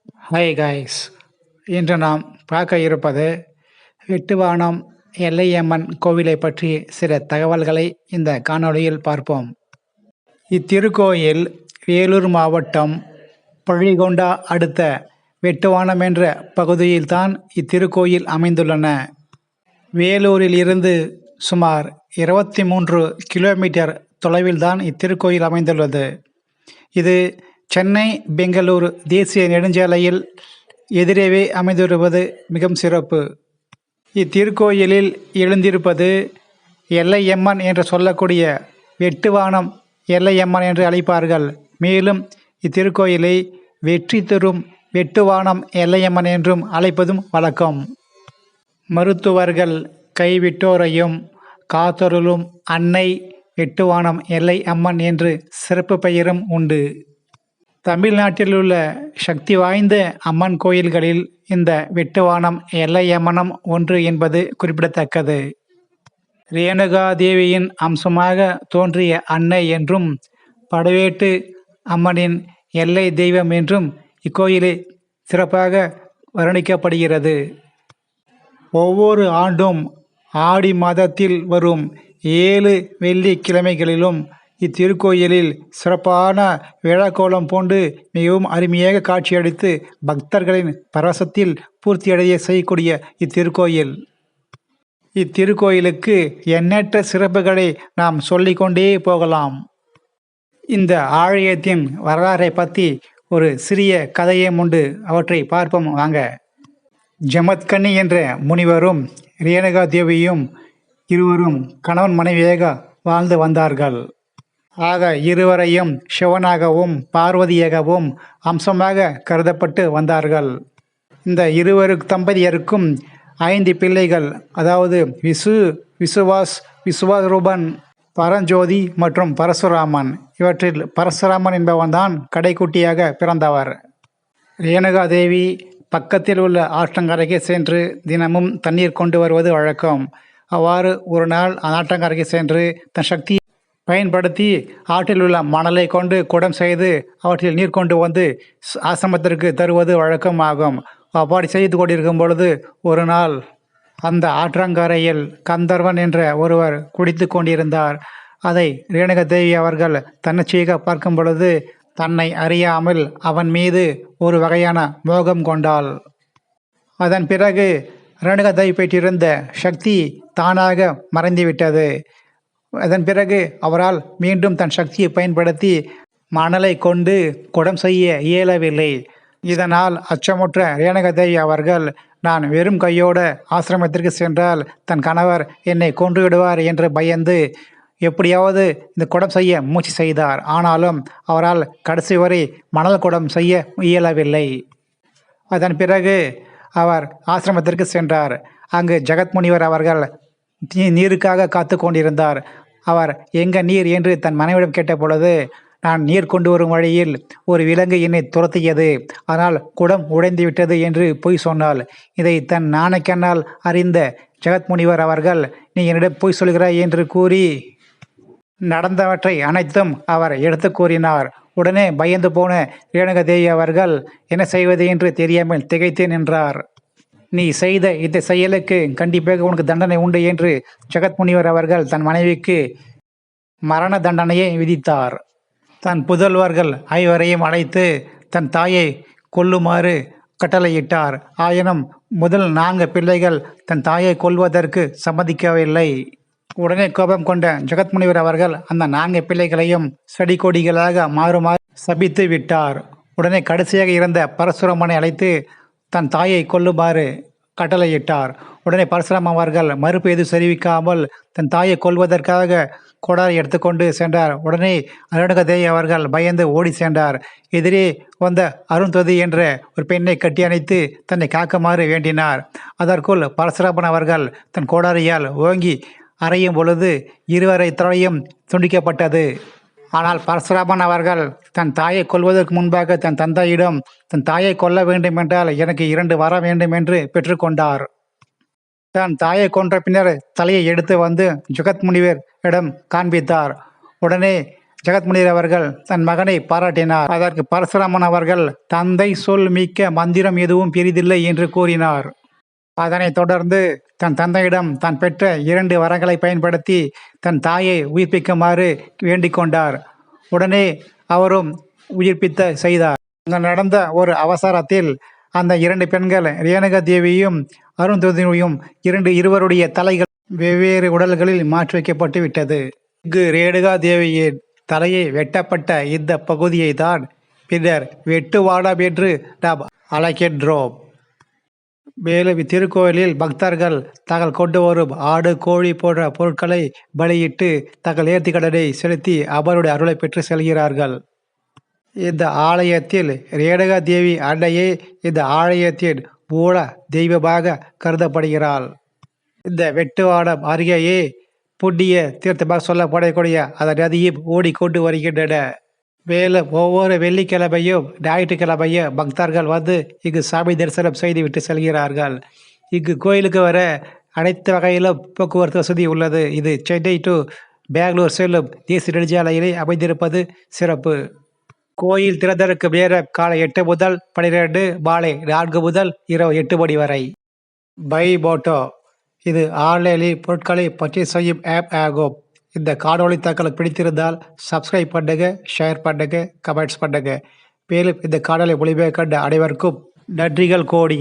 Hi guys. இன்று நாம் பார்க்க இருப்பது வெட்டுவானம் எல்லையம்மன் கோவிலை பற்றி சில தகவல்களை இந்த காணொளியில் பார்ப்போம். இத்திருக்கோயில் வேலூர் மாவட்டம் பள்ளிகொண்டா அடுத்த வெட்டுவானம் என்ற பகுதியில்தான் இத்திருக்கோயில் அமைந்துள்ளன. வேலூரில் இருந்து சுமார் 23 கிலோமீட்டர் தொலைவில்தான் இத்திருக்கோயில் அமைந்துள்ளது. இது சென்னை பெங்களூரு தேசிய நெடுஞ்சாலையில் எதிரவே அமைந்திருப்பது மிகவும் சிறப்பு. இத்திருக்கோயிலில் எழுந்திருப்பது எல்லையம்மன் என்று சொல்லக்கூடிய வெட்டுவானம் எல்லையம்மன் என்று அழைப்பார்கள். மேலும் இத்திருக்கோயிலை வெற்றி தரும் வெட்டுவானம் எல்லையம்மன் என்றும் அழைப்பதும் வழக்கம். மருத்துவர்கள் கைவிட்டோரையும் காத்தருளும் அன்னை வெட்டுவானம் எல்லை அம்மன் என்று சிறப்பு பெயரும் உண்டு. தமிழ்நாட்டில் உள்ள சக்தி வாய்ந்த அம்மன் கோயில்களில் இந்த வெட்டுவானம் எல்லையம்மனும் ஒன்று என்பது குறிப்பிடத்தக்கது. ரேணுகா தேவியின் அம்சமாக தோன்றிய அன்னை என்றும் படவேட்டு அம்மனின் எல்லை தெய்வம் என்றும் இக்கோயிலில் சிறப்பாக வர்ணிக்கப்படுகிறது. ஒவ்வொரு ஆண்டும் ஆடி மாதத்தில் வரும் 7 வெள்ளிக்கிழமைகளிலும் இத்திருக்கோயிலில் சிறப்பான விழாக்கோலம் பூண்டு மிகவும் அருமையாக காட்சியளித்து பக்தர்களின் பரவசத்தில் பூர்த்தியடைய செய்யக்கூடிய இத்திருக்கோயிலுக்கு எண்ணற்ற சிறப்புகளை நாம் சொல்லிக்கொண்டே போகலாம். இந்த ஆலயத்தின் வரலாறை பற்றி ஒரு சிறிய கதையும் உண்டு. அவற்றை பார்ப்போம் வாங்க. ஜமத்கனி என்ற முனிவரும் ரேணுகா தேவியும் இருவரும் கணவன் மனைவியாக வாழ்ந்து வந்தார்கள். ஆக இருவரையும் சிவனாகவும் பார்வதியாகவும் அம்சமாக கருதப்பட்டு வந்தார்கள். இந்த தம்பதியருக்கும் 5 பிள்ளைகள், அதாவது விசுவாரூபன், பரஞ்சோதி மற்றும் பரசுராமன். இவற்றில் பரசுராமன் என்பவன்தான் கடைக்குட்டியாக பிறந்தவர். ரேணுகா தேவி பக்கத்தில் உள்ள ஆற்றங்கரைக்கு சென்று தினமும் தண்ணீர் கொண்டு வருவது வழக்கம். அவ்வாறு ஒரு நாள் ஆற்றங்கரைக்கு சென்று தன் சக்தியை பயன்படுத்தி ஆற்றில் உள்ள மணலை கொண்டு குடம் செய்து அவற்றில் நீர் கொண்டு வந்து ஆசிரமத்திற்கு தருவது வழக்கமாகும். அவ்வாறு செய்து கொண்டிருக்கும் பொழுது ஒரு நாள் அந்த ஆற்றங்கரையில் கந்தர்வன் என்ற ஒருவர் குடித்து கொண்டிருந்தார். அதை ரேணுகா தேவி அவர்கள் தன்னிச்சையாக பார்க்கும் பொழுது தன்னை அறியாமல் அவன் மீது ஒரு வகையான மோகம் கொண்டாள். அதன் பிறகு ரேணுகா தேவி பெற்றிருந்த சக்தி தானாக மறைந்துவிட்டது. அதன் பிறகு அவரால் மீண்டும் தன் சக்தியை பயன்படுத்தி மணலை கொண்டு குடம் செய்ய இயலவில்லை. இதனால் அச்சமுற்ற ரேணுகா தேவி அவர்கள், நான் வெறும் கையோடு ஆசிரமத்திற்கு சென்றால் தன் கணவர் என்னை கொன்று விடுவார் என்று பயந்து எப்படியாவது இந்த குடம் செய்ய முயற்சி செய்தார். ஆனாலும் அவரால் கடைசி வரை மணல் குடம் செய்ய இயலவில்லை. அதன் பிறகு அவர் ஆசிரமத்திற்கு சென்றார். அங்கு ஜெகத் முனிவர் அவர்கள் நீருக்காக காத்து கொண்டிருந்தார். அவர் எங்க நீர் என்று தன் மனைவிடம் கேட்ட பொழுது, நான் நீர் கொண்டு வரும் வழியில் ஒரு விலங்கு என்னை துரத்தியது, ஆனால் குடம் உடைந்து விட்டது என்று பொய் சொன்னாள். இதை தன் நாணக்கண்ணால் அறிந்த ஜெகத் முனிவர் அவர்கள், நீ என்னிடம் பொய் சொல்கிறாய் என்று கூறி நடந்தவற்றை அனைத்தும் அவர் எடுத்து கூறினார். உடனே பயந்து போன ரேணுகா தேவி அவர்கள் என்ன செய்வது என்று தெரியாமல் திகைத்து நின்றார். நீ செய்த இந்த செயலுக்கு கண்டிப்பாக உனக்கு தண்டனை உண்டு என்று ஜெகத் முனிவர் அவர்கள் தன் மனைவிக்கு மரண தண்டனையை விதித்தார். தன் புதல்வர்கள் 5 அழைத்து தன் தாயை கொல்லுமாறு கட்டளையிட்டார். ஆயினும் முதல் 4 பிள்ளைகள் தன் தாயை கொல்வதற்கு சம்மதிக்கவில்லை. உடனே கோபம் கொண்ட ஜெகத் முனிவர் அவர்கள் அந்த 4 பிள்ளைகளையும் செடி கொடிகளாக மாறுமாறு சபித்து விட்டார். உடனே கடைசியாக இருந்த பரசுராமனை அழைத்து தன் தாயை கொல்லுமாறு கட்டளையிட்டார். உடனே பரசுராம அவர்கள் மறுப்பு எதுவும் தெரிவிக்காமல் தன் தாயை கொல்வதற்காக கோடாரை எடுத்துக்கொண்டு சென்றார். உடனே ரேணுகா தேவி அவர்கள் பயந்து ஓடி சென்றார். எதிரே வந்த அருந்ததி என்ற ஒரு பெண்ணை கட்டி அணைத்து தன்னை காக்குமாறு வேண்டினார். அதற்குள் பரசுராமன் அவர்கள் தன் கோடாரியால் ஓங்கி அறையும் பொழுது இருவரை தலையும் துண்டிக்கப்பட்டது. ஆனால் பரசுராமன் அவர்கள் தன் தாயை கொல்வதற்கு முன்பாக தன் தந்தையிடம், தன் தாயை கொல்ல வேண்டும் என்றால் எனக்கு 2 வர வேண்டும் என்று பெற்றுக்கொண்டார். தன் தாயை கொன்ற பின்னர் தலையை எடுத்து வந்து ஜெகத் முனிவர் இடம் காண்பித்தார். உடனே ஜெகத்முனிவர் அவர்கள் தன் மகனை பாராட்டினார். அதற்கு பரசுராமன் அவர்கள் தந்தை சொல் மிக்க மந்திரம் எதுவும் பெரிதில்லை என்று கூறினார். அதனைத் தொடர்ந்து தன் தந்தையிடம் தான் பெற்ற 2 வரங்களை பயன்படுத்தி தன் தாயை உயிர்ப்பிக்குமாறு வேண்டிக் கொண்டார். உடனே அவரும் உயிர்ப்பித்த செய்தார். அங்கு நடந்த ஒரு அவசரத்தில் அந்த 2 பெண்கள் ரேணுகா தேவியும் அருந்ததியும் இருவருடைய தலைகள் வெவ்வேறு உடல்களில் மாற்றி வைக்கப்பட்டு விட்டது. இங்கு ரேணுகா தேவியின் தலையை வெட்டப்பட்ட இந்த பகுதியை தான் பின்னர் வெட்டுவாடம் என்று நாம் அழைக்கின்றோம். மேலும் இத்திருக்கோயிலில் பக்தர்கள் தாங்கள் கொண்டு வரும் ஆடு, கோழி போன்ற பொருட்களை பலியிட்டு தங்கள் நேர்த்திக்கடனை செலுத்தி அவருடைய அருளை பெற்று செல்கிறார்கள். இந்த ஆலயத்தில் ரேணுகா தேவி அன்னையே இந்த ஆலயத்தின் மூல தெய்வமாக கருதப்படுகிறாள். இந்த வெட்டுவாடம் அருகேயே புண்ணிய தீர்த்தமாக சொல்லப்படக்கூடிய அந்த நதியும் ஓடிக்கொண்டு வருகின்றன. மேலும் ஒவ்வொரு வெள்ளிக்கிழமையும் ஞாயிற்றுக்கிழமையும் பக்தர்கள் வந்து இங்கு சாமி தரிசனம் செய்துவிட்டு செல்கிறார்கள். இங்கு கோயிலுக்கு வர அனைத்து வகையிலும் போக்குவரத்து வசதி உள்ளது. இது சென்னை டு பெங்களூர் செல்லும் தேசிய நெடுஞ்சாலையிலே அமைந்திருப்பது சிறப்பு. கோயில் திறந்திருக்கும் நேரம் காலை 8 முதல் 12, மாலை 4 முதல் இரவு 8 மணி வரை. பை மோட்டோ இது ஆன்லைனில் பொருட்களை பர்ச்சேஸ் செய்யும் ஆப் ஆகும். இந்த காணொளி தங்களுக்கு பிடித்திருந்தால் சப்ஸ்கிரைப் பண்ணுங்க, ஷேர் பண்ணுங்க, கமெண்ட்ஸ் பண்ணுங்க. மேலும் இந்த காணொளி மொழிபெயர்க்க கண்ட அனைவருக்கும் நன்றிகள் கோடி.